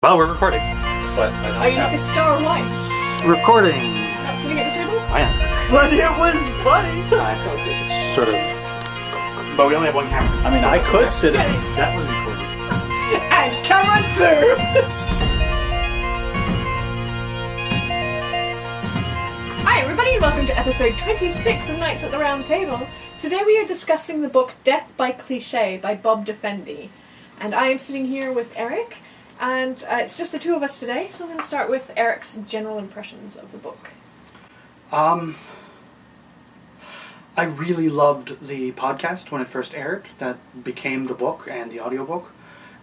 Well, we're recording. But Are you like a star wife? Recording. Not sitting at the table? I am. But it was funny. I feel like it's sort of... But we only have one camera. I mean, I could sit in. That was recorded. And camera 2! Hi everybody, and welcome to episode 26 of Nights at the Round Table. Today we are discussing the book Death by Cliché by Bob Defendi. And I am sitting here with Eric, and it's just the two of us today, so I'm going to start with Eric's general impressions of the book. I really loved the podcast when it first aired. That became the book and the audiobook.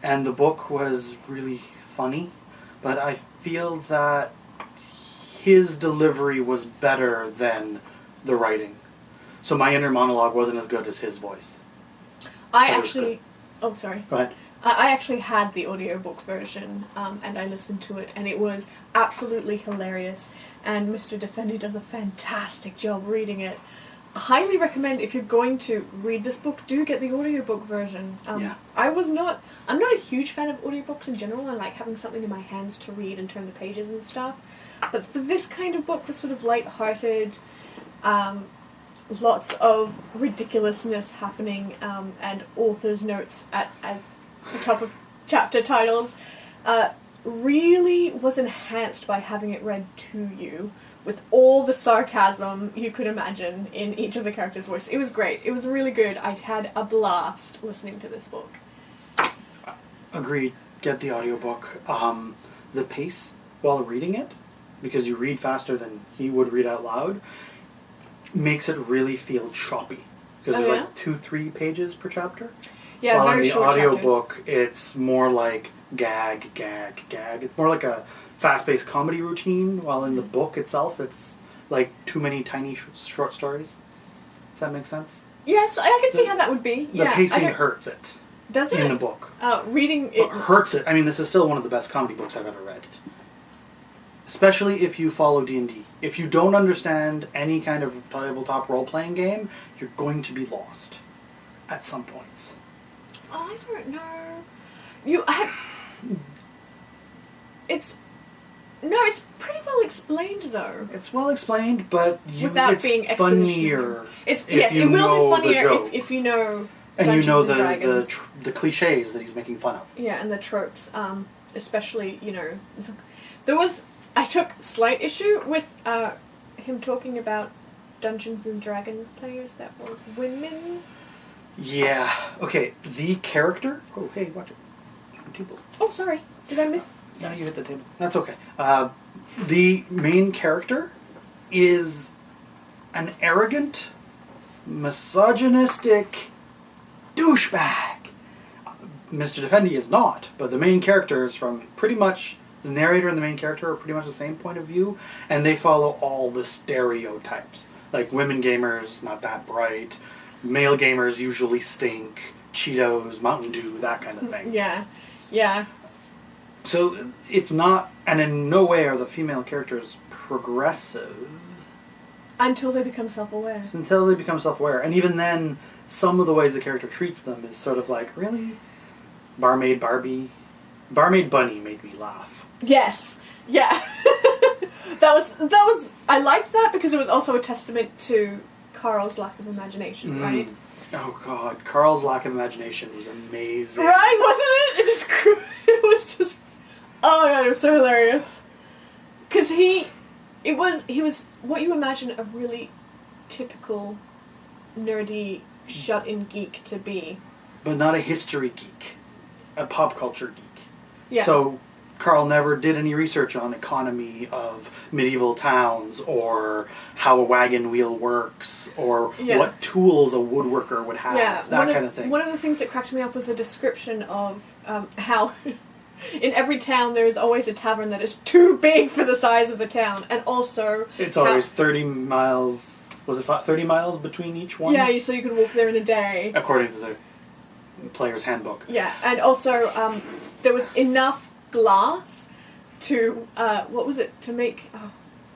And the book was really funny, but I feel that his delivery was better than the writing. So my inner monologue wasn't as good as his voice. Oh, sorry. Go ahead. I actually had the audiobook version, and I listened to it, and it was absolutely hilarious. And Mr. Defendi does a fantastic job reading it. I highly recommend, if you're going to read this book, do get the audiobook version. Yeah. I'm not a huge fan of audiobooks in general. I like having something in my hands to read and turn the pages and stuff. But for this kind of book, the sort of light-hearted, lots of ridiculousness happening, and author's notes at the top of chapter titles, really was enhanced by having it read to you with all the sarcasm you could imagine in each of the characters' voice. It was great. It was really good. I had a blast listening to this book. Agreed. Get the audiobook. The pace while reading it, because you read faster than he would read out loud, makes it really feel choppy. Because there's like 2-3 pages per chapter. Yeah, while very in the short audiobook, chapters. it's more like gag. It's more like a fast-paced comedy routine, while in the book itself, it's like too many tiny short stories. If that makes sense? Yes, I can see how that would be. The pacing hurts it. Does it? In the book. Reading It it hurts it. I mean, this is still one of the best comedy books I've ever read. Especially if you follow D&D. If you don't understand any kind of tabletop role-playing game, you're going to be lost at some points. I don't know. It's pretty well explained though. It's well explained, but Without it's being funnier. It you will know be funnier the joke. if you know And Dungeons you know and Dragons. the cliches that he's making fun of. Yeah, and the tropes, especially, I took slight issue with him talking about Dungeons and Dragons players that were women. Yeah. Okay, the character... Oh, hey, watch it. Table. Oh, sorry. Did I miss... No, you hit the table. That's okay. The main character is an arrogant, misogynistic douchebag. Mr. Defendi is not, but the main character is from pretty much... The narrator and the main character are pretty much the same point of view, and they follow all the stereotypes. Like, women gamers, not that bright. Male gamers usually stink. Cheetos, Mountain Dew, that kind of thing. Yeah. Yeah. So, it's not... And in no way are the female characters progressive. Until they become self-aware. Until they become self-aware. And even then, some of the ways the character treats them is sort of like, really? Barmaid Barbie? Barmaid Bunny made me laugh. Yes. Yeah. that was I liked that because it was also a testament to Carl's lack of imagination, right? Oh god, Carl's lack of imagination was amazing. Right, wasn't it? It was just oh my god, it was so hilarious. Cuz he was what you imagine a really typical nerdy shut-in geek to be. But not a history geek. A pop culture geek. Yeah. So Carl never did any research on economy of medieval towns or how a wagon wheel works or what tools a woodworker would have, that kind of thing. One of the things that cracked me up was a description of how in every town there is always a tavern that is too big for the size of the town, and also... It's always 30 miles... Was it 30 miles between each one? Yeah, so you could walk there in a day. According to the player's handbook. Yeah, and also there was enough glass to what was it, to make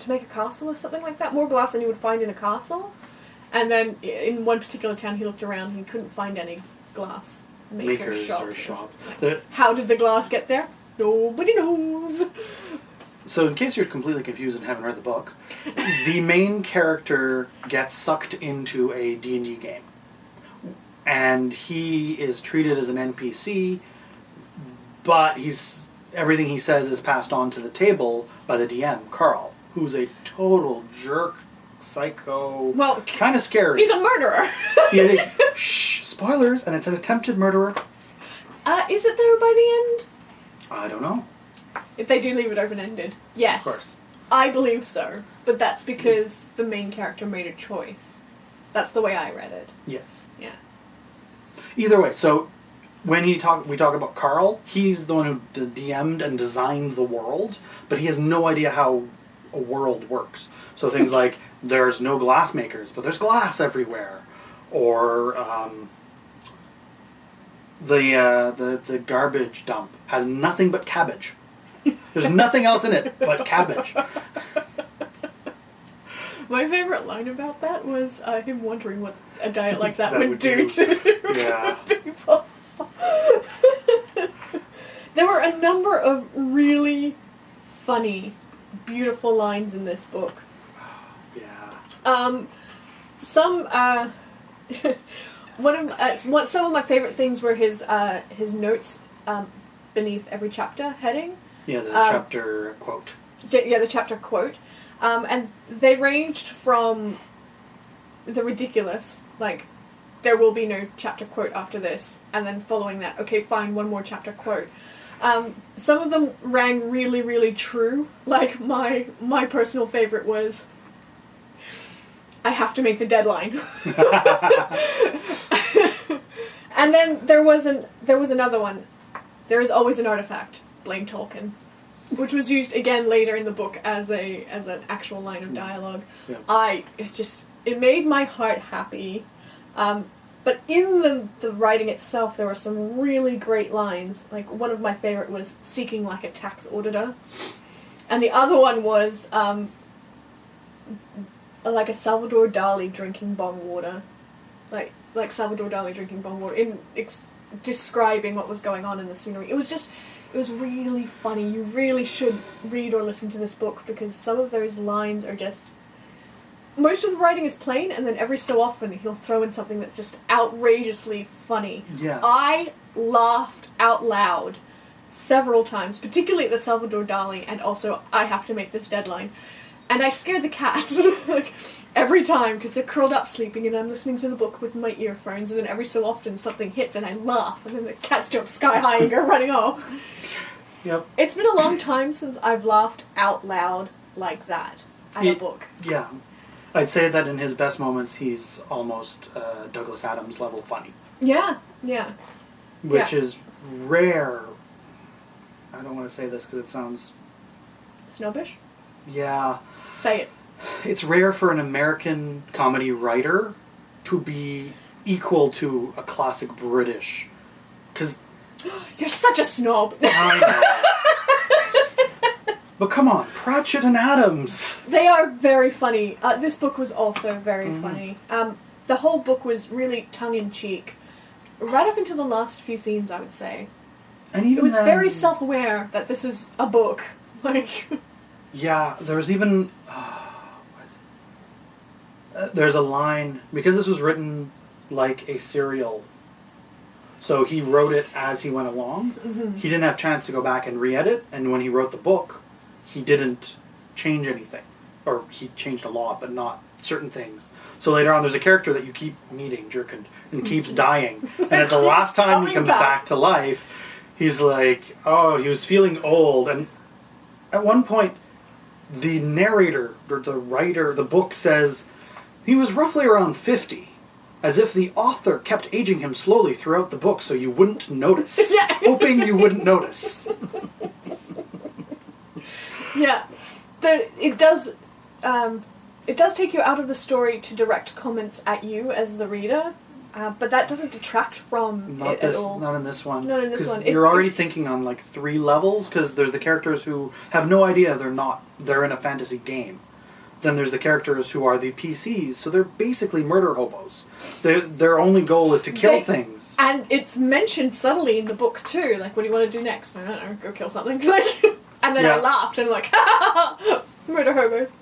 a castle or something like that. More glass than you would find in a castle. And then in one particular town he looked around and he couldn't find any glass makers shop. or shop. How did the glass get there? Nobody knows. So in case you're completely confused and haven't read the book, the main character gets sucked into a D&D game. And he is treated as an NPC, but everything he says is passed on to the table by the DM, Carl, who's a total jerk, psycho, Well, kind of scary. he's a murderer. Shh, spoilers, and it's an attempted murderer. Is it there by the end? I don't know. If they do leave it open-ended. Yes. Of course. I believe so. But that's because the main character made a choice. That's the way I read it. Yes. Yeah. Either way, so when we talk about Carl, he's the one who DM'd and designed the world, but he has no idea how a world works. So things like, there's no glass makers, but there's glass everywhere. Or the garbage dump has nothing but cabbage. There's nothing else in it but cabbage. My favourite line about that was him wondering what a diet like that would do to people. There were a number of really funny, beautiful lines in this book. Yeah. Some some of my favourite things were his notes beneath every chapter heading. Yeah, the chapter quote. Yeah, the chapter quote. And they ranged from the ridiculous, like, there will be no chapter quote after this, and then following that, okay, fine, one more chapter quote. Some of them rang really, really true. Like, my personal favourite was, I have to make the deadline. And then there was another one. There is always an artifact. Blame Tolkien. Which was used again later in the book as an actual line of dialogue. Yeah. It made my heart happy. But in the writing itself, there were some really great lines. Like, one of my favorite was seeking like a tax auditor. And the other one was like a Salvador Dali drinking bong water. Like Salvador Dali drinking bong water, describing what was going on in the scenery. It was really funny. You really should read or listen to this book, because some of those lines are just... Most of the writing is plain, and then every so often he'll throw in something that's just outrageously funny. Yeah. I laughed out loud several times, particularly at the Salvador Dali, and also I have to make this deadline. And I scared the cats like, every time, because they're curled up sleeping, and I'm listening to the book with my earphones, and then every so often something hits and I laugh, and then the cats jump sky high and go running off. Yep. It's been a long time since I've laughed out loud like that at a book. Yeah. I'd say that in his best moments, he's almost Douglas Adams level funny. Yeah, yeah. Which is rare. I don't want to say this because it sounds... Snobbish? Yeah. Say it. It's rare for an American comedy writer to be equal to a classic British. Because... You're such a snob. I know. But come on, Pratchett and Adams. They are very funny. This book was also very funny. The whole book was really tongue-in-cheek. Right up until the last few scenes, I would say. And even it was then, very self-aware that this is a book. Like... Yeah, there was even... there's a line... Because this was written like a serial... So he wrote it as he went along. Mm-hmm. He didn't have a chance to go back and re-edit. And when he wrote the book, he didn't change anything. Or he changed a lot, but not certain things. So later on, there's a character that you keep meeting, Jerkin, and keeps dying. And at the last time he comes back to life, he's like, oh, he was feeling old. And at one point, the narrator, or the writer, the book says, he was roughly around 50. As if the author kept aging him slowly throughout the book so you wouldn't notice. Hoping you wouldn't notice. Yeah. It does take you out of the story to direct comments at you as the reader, but that doesn't detract from it at all. Not in this one. Not in this one. You're already thinking on like 3 levels, because there's the characters who have no idea they're in a fantasy game. then there's the characters who are the PCs, so they're basically murder hobos. Their only goal is to kill things. And it's mentioned subtly in the book too, like, what do you want to do next? I don't know, go kill something. Like, and then I laughed and I'm like, ha, murder hobos.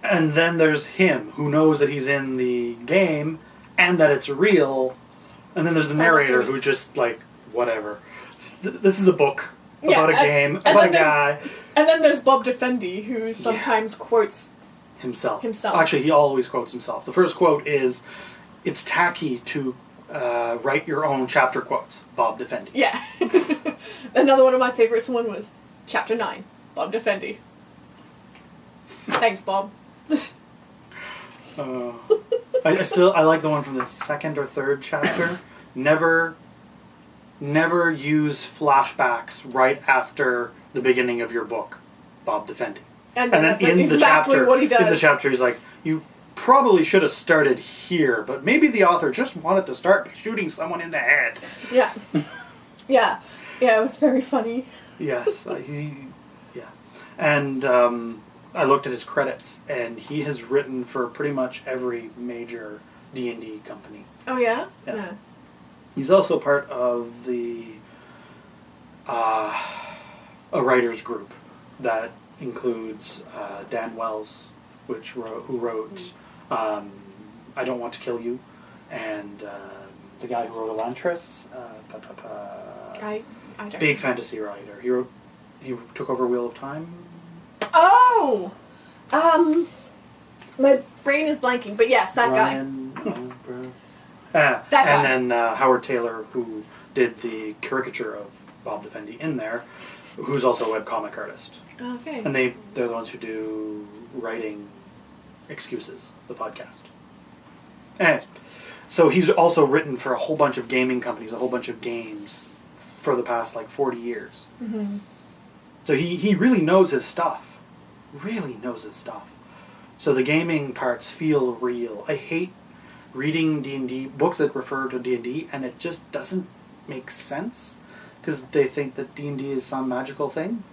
And then there's him, who knows that he's in the game, and that it's real, and then there's the narrator who just, like, whatever. This is a book about a game, about a guy. And then there's Bob Defendi, who sometimes quotes himself. Himself. Actually, he always quotes himself. The first quote is, "It's tacky to write your own chapter quotes." Bob Defendi. Yeah. Another one of my favorites was Chapter 9, Bob Defendi. Thanks, Bob. I like the one from the second or third chapter. Never use flashbacks right after the beginning of your book, Bob Defendi. And then in the chapter, what he does. In the chapter, he's like, you probably should have started here, but maybe the author just wanted to start by shooting someone in the head. Yeah. Yeah, it was very funny. Yes, and I looked at his credits, and he has written for pretty much every major D&D company. Oh yeah? Yeah. He's also part of the a writers group that includes Dan Wells, who wrote I Don't Want to Kill You, and the guy who wrote Elantris, I don't big fantasy writer. He took over Wheel of Time. Oh! My brain is blanking, but yes, that guy. That guy. And then Howard Taylor, who did the caricature of Bob Defendi in there, who's also a webcomic artist. Okay. And they're the ones who do Writing Excuses, the podcast. Anyways, so he's also written for a whole bunch of gaming companies, a whole bunch of games for the past, 40 years. Mm-hmm. So he really knows his stuff. Really knows his stuff. So the gaming parts feel real. I hate reading D&D, books that refer to D&D, and it just doesn't make sense. Because they think that D&D is some magical thing.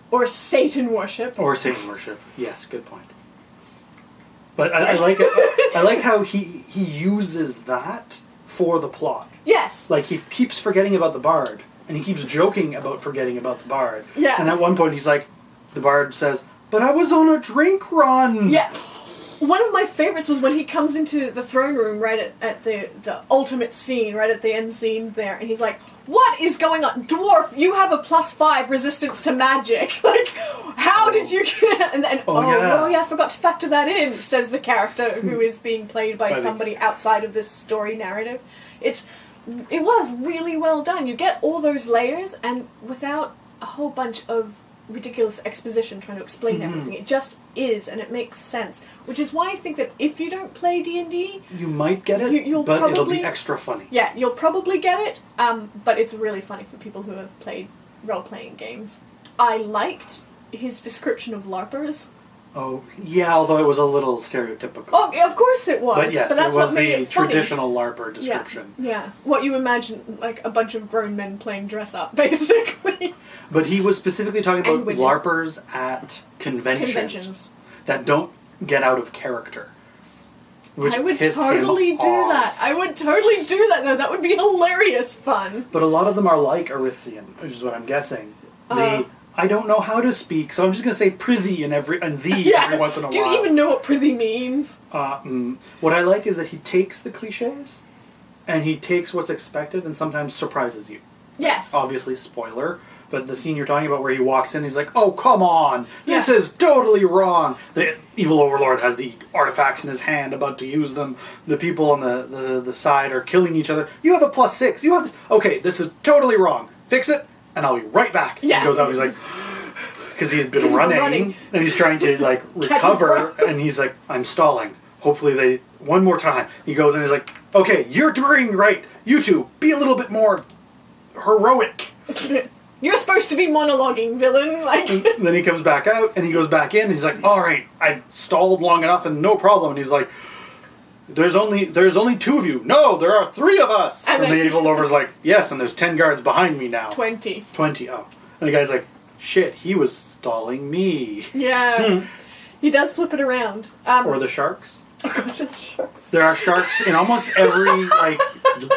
Or Satan worship. Or Satan worship. Yes, good point. But I like it. I like how he uses that for the plot. Yes. Like, he keeps forgetting about the bard. And he keeps joking about forgetting about the bard. Yeah. And at one point he's like, the bard says, "But I was on a drink run!" Yeah. One of my favorites was when he comes into the throne room right at the ultimate scene, right at the end scene there, and he's like, "What is going on? Dwarf, you have a +5 resistance to magic. Like, how did you get..." And then, I forgot to factor that in, says the character who is being played by somebody outside of this story narrative. It was really well done. You get all those layers, and without a whole bunch of ridiculous exposition trying to explain everything. It just is, and it makes sense. Which is why I think that if you don't play D&D... You might get it, but it'll be extra funny. Yeah, you'll probably get it, but it's really funny for people who have played role-playing games. I liked his description of LARPers. Oh, yeah, although it was a little stereotypical. Oh, of course it was. But yes, that's it was what made the it funny. traditional LARPer description. Yeah, what you imagine, like a bunch of grown men playing dress-up, basically. But he was specifically talking about LARPers at conventions that don't get out of character. Which I would pissed totally him do off. that. I would totally do that, though. That would be hilarious fun. But a lot of them are like Erithian, which is what I'm guessing. I don't know how to speak, so I'm just going to say prithee and every once in a while. Do you even know what prithee means? What I like is that he takes the cliches, and he takes what's expected and sometimes surprises you. Yes. Obviously, spoiler, but the scene you're talking about where he walks in, he's like, "Oh, come on! This is totally wrong!" The evil overlord has the artifacts in his hand, about to use them. The people on the side are killing each other. "You have a +6. You have this. Okay, this is totally wrong. Fix it, and I'll be right back." Yeah. He goes out, he's like... Because he's been running, and he's trying to, recover, and he's like, "I'm stalling. Hopefully one more time." He goes and he's like, "Okay, you're doing right. You two, be a little bit more heroic." You're supposed to be monologuing, villain. And then he comes back out, and he goes back in, and he's like, "All right, I've stalled long enough, and no problem." And he's like, There's only 2 of you. "No, there are 3 of us." And the evil overlord's like, "Yes, and there's 10 guards behind me now." 20. 20, oh. And the guy's like, shit, he was stalling me. Yeah. He does flip it around. Or the sharks. Oh god, the sharks. There are sharks in almost every, like,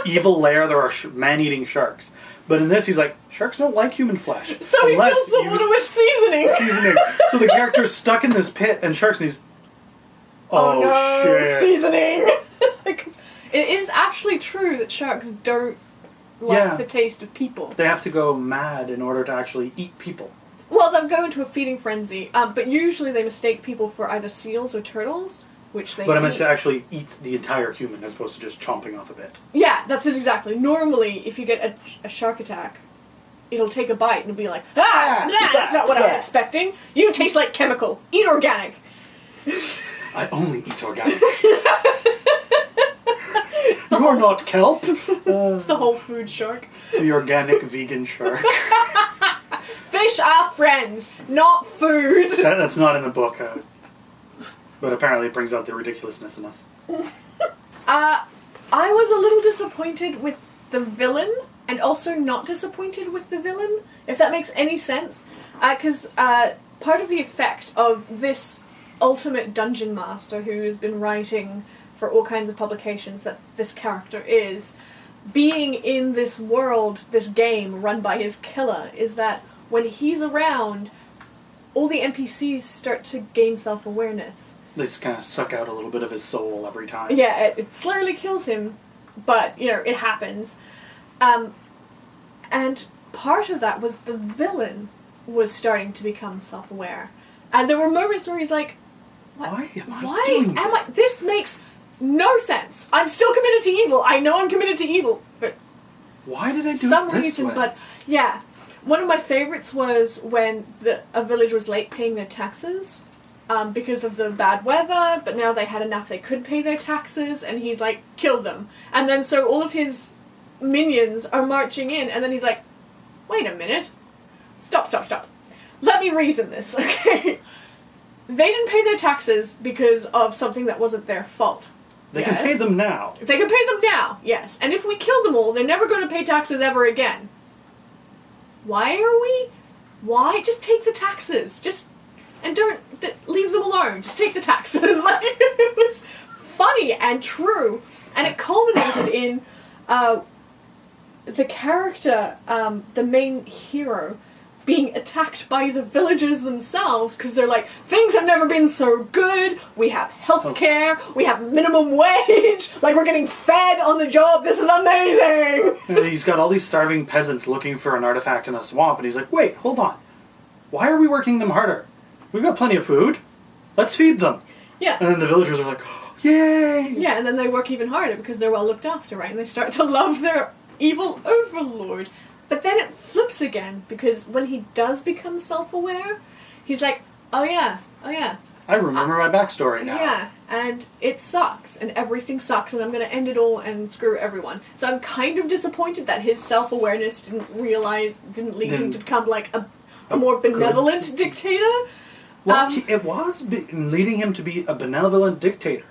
evil lair. There are man-eating sharks. But in this, he's like, sharks don't like human flesh. So he fills the water with seasoning. So the character's stuck in this pit, and sharks, and he's... Oh, no, shit. Seasoning! It is actually true that sharks don't like the taste of people. They have to go mad in order to actually eat people. Well, they'll go into a feeding frenzy, but usually they mistake people for either seals or turtles, which they But I meant to actually eat the entire human as opposed to just chomping off a bit. Yeah, that's it exactly. Normally, if you get a shark attack, it'll take a bite and it'll be like, that's not what I was expecting. You taste like chemical. Eat organic. I only eat organic. You're not kelp. It's the whole food shark. The organic vegan shark. Fish are friends, not food. That's not in the book. But apparently it brings out the ridiculousness in us. I was a little disappointed with the villain, and also not disappointed with the villain, if that makes any sense. Because part of the effect of this ultimate dungeon master who has been writing for all kinds of publications that this character is, being in this world, this game run by his killer, is that when he's around, all the NPCs start to gain self-awareness. They just kind of suck out a little bit of his soul every time. Yeah, it slowly kills him, but, you know, it happens. And part of that was the villain was starting to become self-aware. And there were moments where he's like, why am I doing this? This makes no sense. I'm still committed to evil. I know I'm committed to evil. But why did I do some it this reason, way? But, yeah. One of my favorites was when a village was late paying their taxes. Because of the bad weather, but now they had enough they could pay their taxes, and he's like, killed them. And then so all of his minions are marching in, and then he's like, wait a minute. Stop. Let me reason this, okay? They didn't pay their taxes because of something that wasn't their fault. They can pay them now. They can pay them now, yes. And if we kill them all, they're never going to pay taxes ever again. Why are we? Why? Just take the taxes. And don't leave them alone. Just take the taxes. Like, it was funny and true, and it culminated in the character, the main hero, being attacked by the villagers themselves because they're like, things have never been so good. We have healthcare. We have minimum wage. Like, we're getting fed on the job. This is amazing. And he's got all these starving peasants looking for an artifact in a swamp, and he's like, wait, hold on. Why are we working them harder? We've got plenty of food. Let's feed them. Yeah. And then the villagers are like, oh, yay! Yeah, and then they work even harder because they're well looked after, right? And they start to love their evil overlord. But then it flips again, because when he does become self-aware, he's like, oh yeah. I remember my backstory now. Yeah, and it sucks, and everything sucks, and I'm going to end it all and screw everyone. So I'm kind of disappointed that his self-awareness didn't lead him to become like a more benevolent dictator. Well, it was leading him to be a benevolent dictator,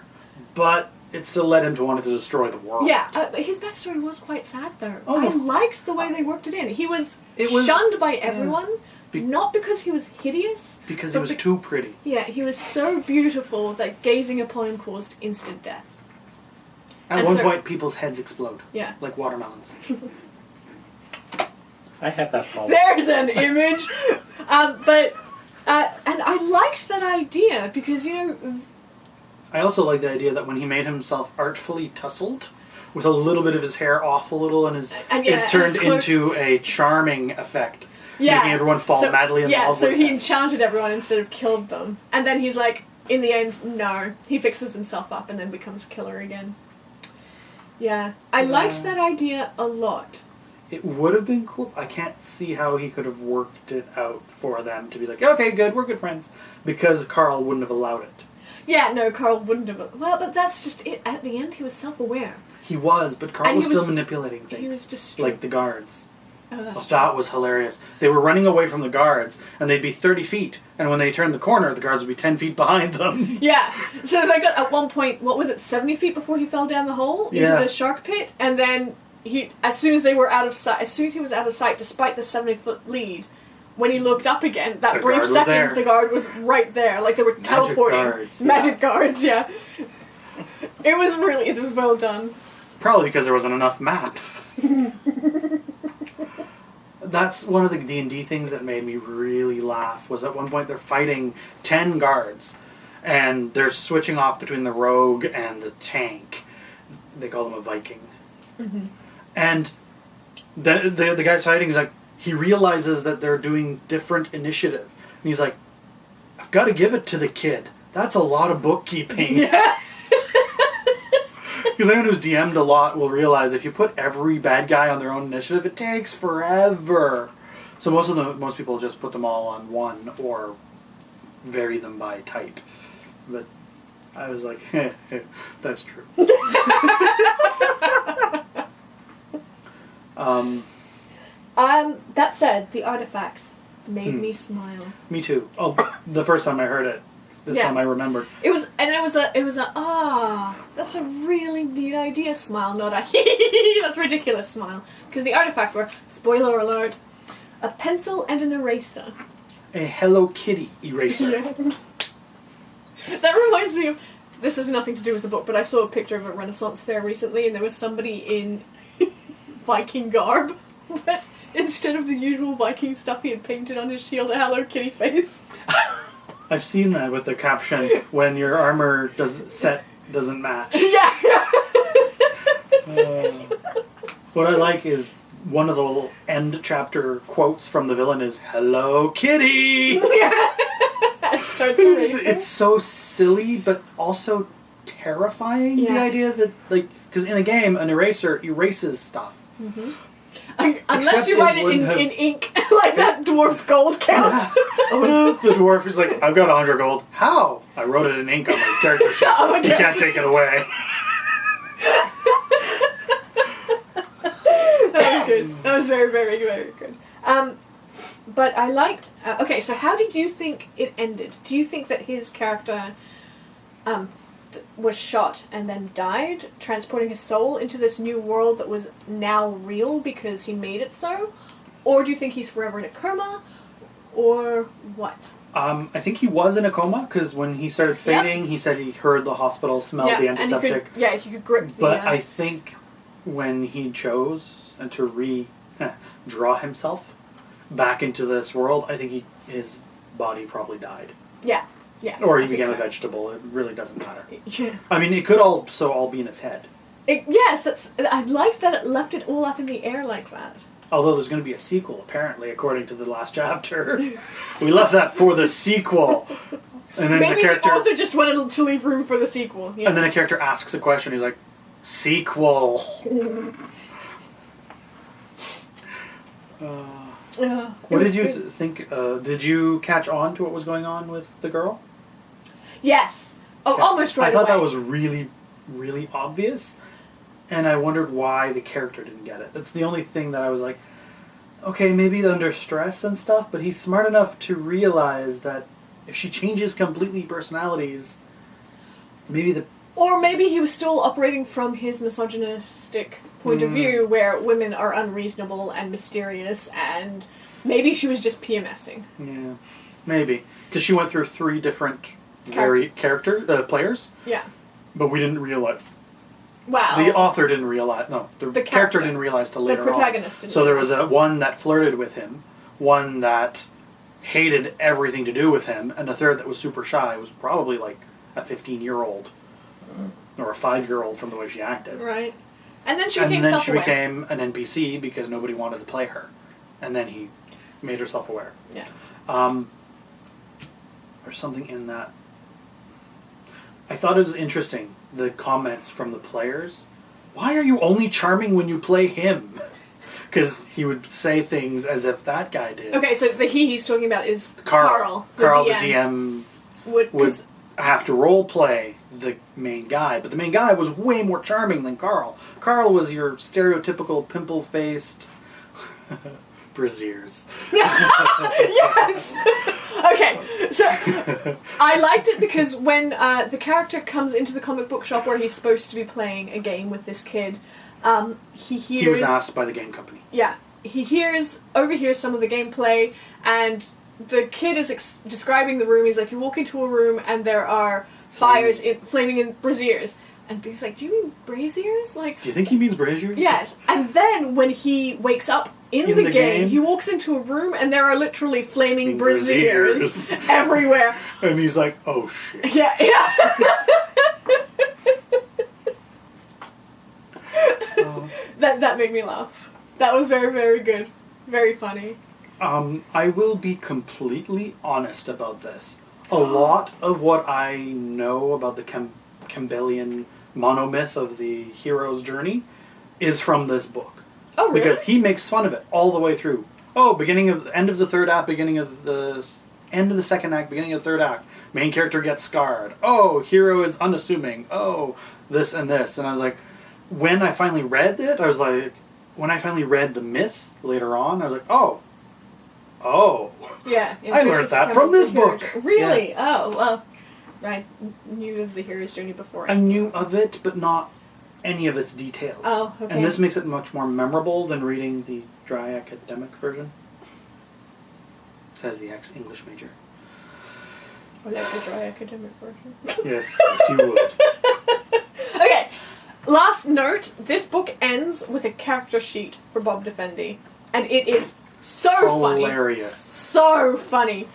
but it still led him to wanting to destroy the world. Yeah, his backstory was quite sad, though. Oh, I liked the way they worked it in. He was shunned by everyone, not because he was hideous. Because he was too pretty. Yeah, he was so beautiful that gazing upon him caused instant death. At one point, people's heads explode. Yeah. Like watermelons. I have that problem. There's an image! And I liked that idea, because, you know... I also like the idea that when he made himself artfully tousled, with a little bit of his hair off a little, it turned into a charming effect. Yeah. Making everyone fall madly in love with him. Yeah, so he enchanted everyone instead of killed them. And then he's like, in the end, no. He fixes himself up and then becomes killer again. Yeah. I liked that idea a lot. It would have been cool. I can't see how he could have worked it out for them to be like, okay, good, we're good friends. Because Carl wouldn't have allowed it. Yeah, no, Carl wouldn't have. Well, but that's just it. At the end, he was self-aware. He was, but Carl was still manipulating things. He was just... Like the guards. Oh, that's true. That was hilarious. They were running away from the guards, and they'd be 30 feet, and when they turned the corner, the guards would be 10 feet behind them. Yeah. So they got, at one point, what was it, 70 feet before he fell down the hole into the shark pit, and then as soon as he was out of sight, despite the 70-foot lead, when he looked up again, that The brief guard was seconds, there. the guard was right there. Like, they were teleporting. Guards, Magic guards, yeah. It was well done. Probably because there wasn't enough map. That's one of the D&D things that made me really laugh, was at one point they're fighting 10 guards, and they're switching off between the rogue and the tank. They call them a Viking. Mm-hmm. And the guy's fighting is like, he realizes that they're doing different initiative. And he's like, I've got to give it to the kid. That's a lot of bookkeeping. Yeah. Because anyone who's DM'd a lot will realize if you put every bad guy on their own initiative, it takes forever. So most people just put them all on one or vary them by type. But I was like, that's true. That said, the artifacts made me smile. Me too. Oh, the first time I heard it. This time I remembered. It was That's a really neat idea smile, not a that's ridiculous smile. Because the artifacts were, spoiler alert, a pencil and an eraser. A Hello Kitty eraser. Yeah. That reminds me of, this has nothing to do with the book, but I saw a picture of a Renaissance fair recently, and there was somebody in Viking garb, but instead of the usual Viking stuff, he had painted on his shield a Hello Kitty face. I've seen that with the caption, when your armor doesn't match. Yeah. What I like is one of the end chapter quotes from the villain is, Hello Kitty! Yeah. It starts erasing. It's so silly, but also terrifying, the idea that, like, because in a game, an eraser erases stuff. Mm-hmm. Unless you write it in ink, like that dwarf's gold count. The dwarf is like, I've got 100 gold. How? I wrote it in ink on my character sheet. You can't take it away. That was good. That was very, very, very good. But I liked... okay, so how did you think it ended? Do you think that his character was shot and then died, transporting his soul into this new world that was now real because he made it so? Or do you think he's forever in a coma? Or what? I think he was in a coma, because when he started fading, he said he heard the hospital smell the antiseptic. And he could grip the... But I think when he chose to draw himself back into this world, I think his body probably died. Yeah. Yeah. Or he became a vegetable. It really doesn't matter. Yeah. I mean, it could also all be in his head. Yes, I liked that it left it all up in the air like that. Although there's going to be a sequel, apparently, according to the last chapter. We left that for the sequel. And then Maybe the author just wanted to leave room for the sequel. Yeah. And then a character asks a question, he's like, sequel. What did you think? Did you catch on to what was going on with the girl? Yes. Oh, okay. Almost right I thought away. that was really, really obvious. And I wondered why the character didn't get it. That's the only thing that I was like, okay, maybe under stress and stuff, but he's smart enough to realize that if she changes completely personalities, maybe Or maybe he was still operating from his misogynistic point of view, where women are unreasonable and mysterious, and maybe she was just PMSing. Yeah, maybe. Because she went through 3 different players. Yeah. But we didn't realize. Wow. The author didn't realize. No, the character didn't realize till later on. The protagonist didn't. So there was one that flirted with him, one that hated everything to do with him, and a third that was super shy. It was probably like a 15-year-old. Or a 5-year-old from the way she acted. Right. And then she became self-aware. And then she became an NPC because nobody wanted to play her. And then he made her self-aware. Yeah. There's something in that. I thought it was interesting, the comments from the players. Why are you only charming when you play him? Because he would say things as if that guy did. Okay, so the he's talking about is Carl. Carl, the DM would have to role play the main guy, but the main guy was way more charming than Carl. Carl was your stereotypical pimple-faced braziers. Yes! Okay, so I liked it because when the character comes into the comic book shop where he's supposed to be playing a game with this kid, he hears... He was asked by the game company. Yeah, overhears some of the gameplay, and the kid is describing the room. He's like, you walk into a room and there are fires flaming in braziers. And he's like, do you mean braziers? Like, do you think he means braziers? Yes. And then when he wakes up in the game, he walks into a room and there are literally flaming braziers everywhere. And he's like, oh shit. Yeah. That made me laugh. That was very, very good. Very funny. I will be completely honest about this. A lot of what I know about the Campbellian monomyth of the hero's journey is from this book. Oh, really? Because he makes fun of it all the way through. Oh, end of the third act, beginning of the end of the second act, beginning of the third act. Main character gets scarred. Oh, hero is unassuming. Oh, this and this. And I was like, when I finally read it, when I finally read the myth later on, I was like, oh. Yeah. I learned that from this book. Really? Yeah. Oh, well, I knew of the hero's journey before. I knew of it, but not any of its details. Oh, okay. And this makes it much more memorable than reading the dry academic version. Says the ex-English major. I like the dry academic version. Yes, you would. Okay, last note. This book ends with a character sheet for Bob Defendi. And it is so funny. Hilarious. So funny.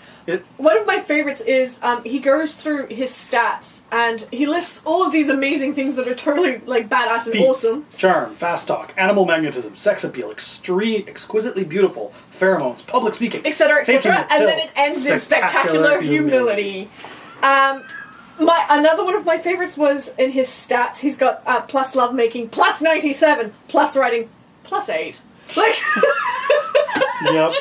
One of my favorites is he goes through his stats and he lists all of these amazing things that are totally like badass and Feats, awesome. Charm, fast talk, animal magnetism, sex appeal, exquisitely beautiful, pheromones, public speaking, etc., etc., and then it ends in spectacular humility. Another one of my favorites was in his stats. He's got plus lovemaking, plus 97, plus writing, plus 8. Like, yep.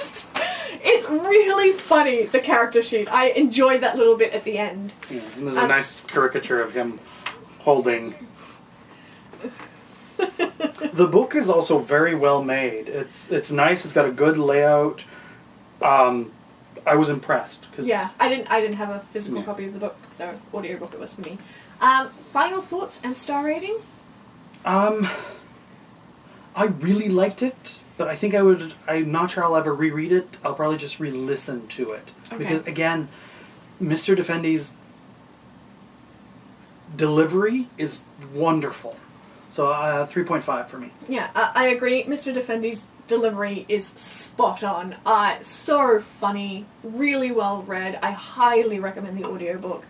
It's really funny, the character sheet. I enjoyed that little bit at the end. Yeah, and there's a nice caricature of him holding. The book is also very well made. It's nice. It's got a good layout. I was impressed. Yeah, I didn't have a physical copy of the book, so audiobook it was for me. Final thoughts and star rating? I really liked it. But I think I'm not sure I'll ever reread it. I'll probably just re-listen to it. Okay. Because, again, Mr. Defendi's delivery is wonderful. So, 3.5 for me. Yeah, I agree. Mr. Defendi's delivery is spot on. So funny, really well read. I highly recommend the audiobook.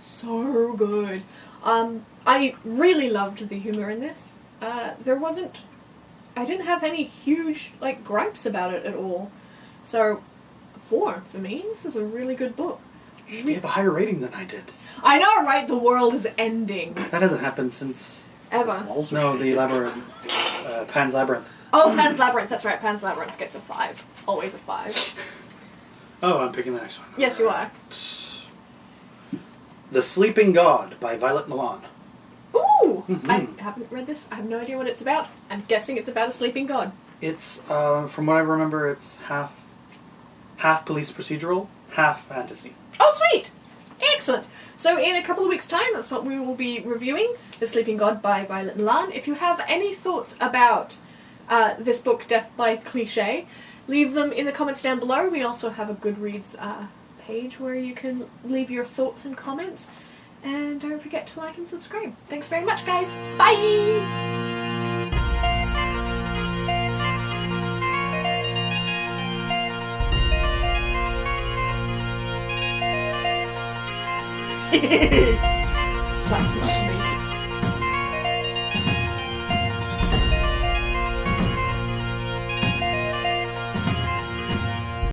So good. I really loved the humour in this. I didn't have any huge, gripes about it at all. So, 4 for me. This is a really good book. You gave a higher rating than I did. I know, right? The world is ending. That hasn't happened since... Ever. No, the Labyrinth. Pan's Labyrinth. Oh, Pan's Labyrinth. That's right. Pan's Labyrinth gets a 5. Always a 5. Oh, I'm picking the next one. Yes, you are. The Sleeping God by Violet Milan. Ooh! I haven't read this. I have no idea what it's about. I'm guessing it's about a sleeping god. It's, from what I remember, it's half police procedural, half fantasy. Oh, sweet! Excellent! So in a couple of weeks' time, that's what we will be reviewing, The Sleeping God by Violet Milan. If you have any thoughts about this book, Death by Cliché, leave them in the comments down below. We also have a Goodreads page where you can leave your thoughts and comments. And don't forget to like and subscribe. Thanks very much, guys. Bye! That's lovely.